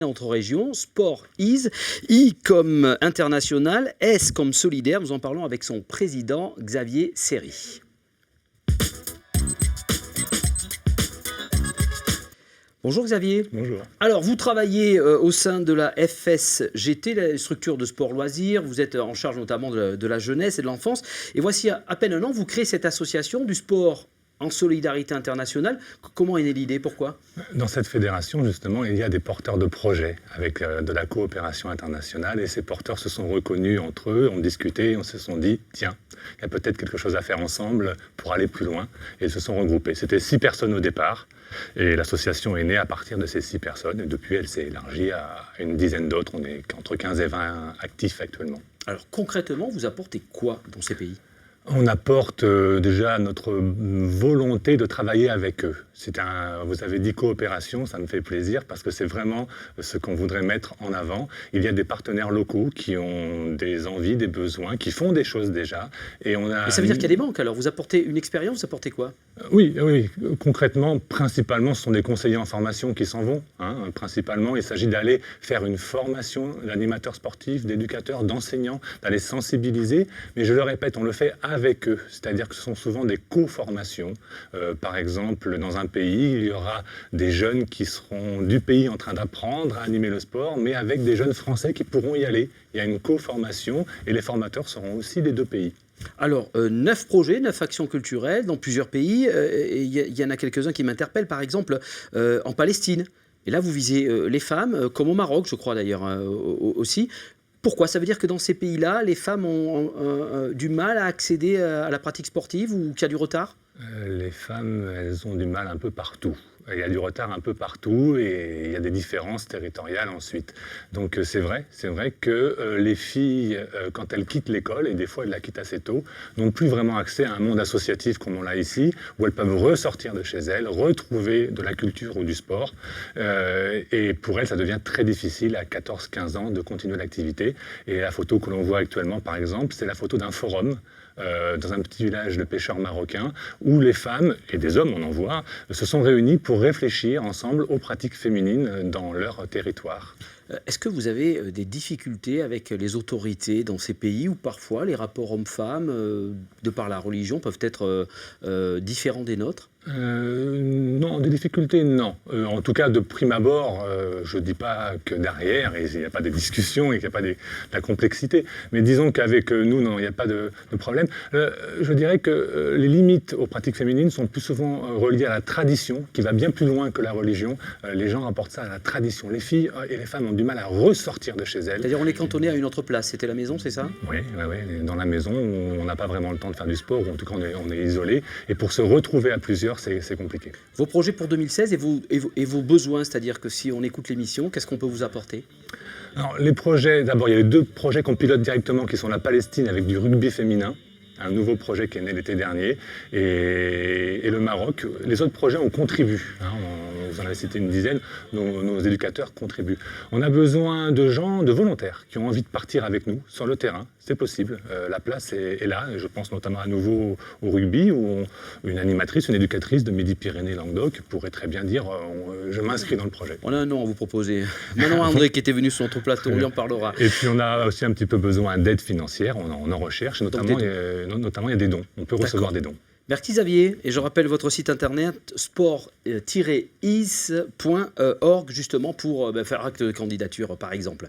Entre régions, Sport Is, I comme international, S comme solidaire. Nous en parlons avec son président Xavier Serry. Bonjour Xavier. Bonjour. Alors vous travaillez au sein de la FSGT, la structure de sport loisirs. Vous êtes en charge notamment de la jeunesse et de l'enfance. Et voici à peine un an, vous créez cette association du sport en solidarité internationale. Comment est née l'idée? Pourquoi? Dans cette fédération, justement, il y a des porteurs de projets avec de la coopération internationale. Et ces porteurs se sont reconnus entre eux, ont discuté, on se sont dit, tiens, il y a peut-être quelque chose à faire ensemble pour aller plus loin. Et ils se sont regroupés. C'était 6 personnes au départ. Et l'association est née à partir de ces 6 personnes. Et depuis, elle s'est élargie à une dizaine d'autres. On est entre 15 et 20 actifs actuellement. Alors concrètement, vous apportez quoi dans ces pays? On apporte déjà notre volonté de travailler avec eux. Vous avez dit coopération, ça me fait plaisir parce que c'est vraiment ce qu'on voudrait mettre en avant. Il y a des partenaires locaux qui ont des envies, des besoins, qui font des choses déjà. Mais ça veut dire qu'il y a des manques alors? Vous apportez une expérience, vous apportez quoi? Oui, concrètement, principalement, ce sont des conseillers en formation qui s'en vont. Principalement, il s'agit d'aller faire une formation d'animateurs sportifs, d'éducateurs, d'enseignants, d'aller sensibiliser. Mais je le répète, on le fait avec eux. C'est-à-dire que ce sont souvent des co-formations. Par exemple, dans un pays, il y aura des jeunes qui seront du pays en train d'apprendre à animer le sport, mais avec des jeunes Français qui pourront y aller. Il y a une co-formation et les formateurs seront aussi des 2 pays. Alors, 9 projets, 9 actions culturelles dans plusieurs pays. Il y en a quelques-uns qui m'interpellent, par exemple en Palestine. Et là, vous visez les femmes, comme au Maroc, je crois d'ailleurs aussi. Pourquoi? Ça veut dire que dans ces pays-là, les femmes ont du mal à accéder à la pratique sportive ou qu'il y a du retard? Les femmes, elles ont du mal un peu partout. Il y a du retard un peu partout et il y a des différences territoriales ensuite. Donc c'est vrai que les filles, quand elles quittent l'école, et des fois elles la quittent assez tôt, n'ont plus vraiment accès à un monde associatif comme on l'a ici, où elles peuvent ressortir de chez elles, retrouver de la culture ou du sport. Et pour elles, ça devient très difficile à 14-15 ans de continuer l'activité. Et la photo que l'on voit actuellement, par exemple, c'est la photo d'un forum dans un petit village de pêcheurs marocains où les femmes, et des hommes on en voit, se sont réunis pour réfléchir ensemble aux pratiques féminines dans leur territoire. Est-ce que vous avez des difficultés avec les autorités dans ces pays où parfois les rapports hommes-femmes, de par la religion, peuvent être différents des nôtres? Non, des difficultés, non. En tout cas, de prime abord, je ne dis pas que derrière, il n'y a pas de discussion et qu'il n'y a pas de la complexité. Mais disons qu'avec nous, non, il n'y a pas de problème. Je dirais que les limites aux pratiques féminines sont plus souvent reliées à la tradition, qui va bien plus loin que la religion. Les gens rapportent ça à la tradition. Les filles et les femmes ont du mal à ressortir de chez elles. C'est-à-dire on est cantonné à une autre place. C'était la maison, c'est ça? Oui. Dans la maison, on n'a pas vraiment le temps de faire du sport, ou en tout cas on est isolé. Et pour se retrouver à plusieurs, c'est compliqué. Vos projets pour 2016 et vos besoins, c'est-à-dire que si on écoute l'émission, qu'est-ce qu'on peut vous apporter? Alors, les projets, d'abord, il y a les 2 projets qu'on pilote directement, qui sont la Palestine avec du rugby féminin, un nouveau projet qui est né l'été dernier, et le Maroc. Les autres projets, on contribue. Vous en avez cité une dizaine, nos éducateurs contribuent. On a besoin de gens, de volontaires, qui ont envie de partir avec nous sur le terrain. C'est possible, la place est là. Je pense notamment à nouveau au rugby, où une animatrice, une éducatrice de Midi-Pyrénées-Languedoc pourrait très bien dire je m'inscris dans le projet. On a un nom à vous proposer. Manon André qui était venu sur notre plateau, on lui en parlera. Et puis on a aussi un petit peu besoin d'aide financière, on en recherche, notamment il y a des dons, on peut recevoir des dons. Merci Xavier, et je rappelle votre site internet sport-is.org justement pour faire acte de candidature par exemple.